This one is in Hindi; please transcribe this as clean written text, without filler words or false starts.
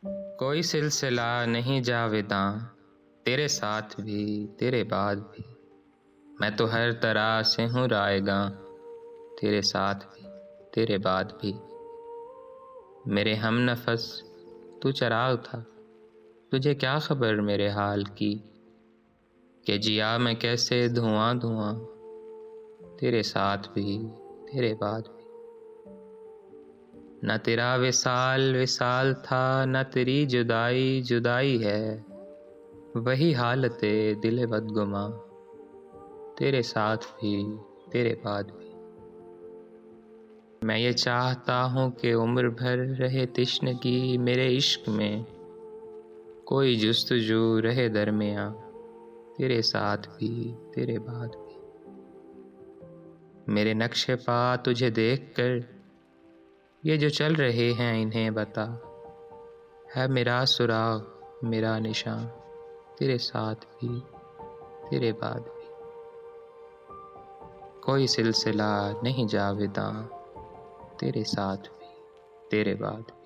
कोई सिलसिला नहीं जावेदां, तेरे साथ भी तेरे बाद भी। मैं तो हर तरह से हूँ रायगां, तेरे साथ भी तेरे बाद भी। मेरे हम नफस तू चराग था, तुझे क्या खबर मेरे हाल की, कि जिया मैं कैसे धुआं धुआं, तेरे साथ भी तेरे बाद भी। न तेरा विसाल विसाल था, न तेरी जुदाई जुदाई है, वही हालते दिल बदगुमा, तेरे साथ भी तेरे बाद भी। मैं ये चाहता हूँ कि उम्र भर रहे तिश्नगी मेरे इश्क में, कोई जुस्तजू रहे दरमियाँ, तेरे साथ भी तेरे बाद भी। मेरे नक्शे पा तुझे देख कर ये जो चल रहे हैं इन्हें बता, है मेरा सुराग मेरा निशान, तेरे साथ भी तेरे बाद भी। कोई सिलसिला नहीं जावेदां, तेरे साथ भी तेरे बाद भी।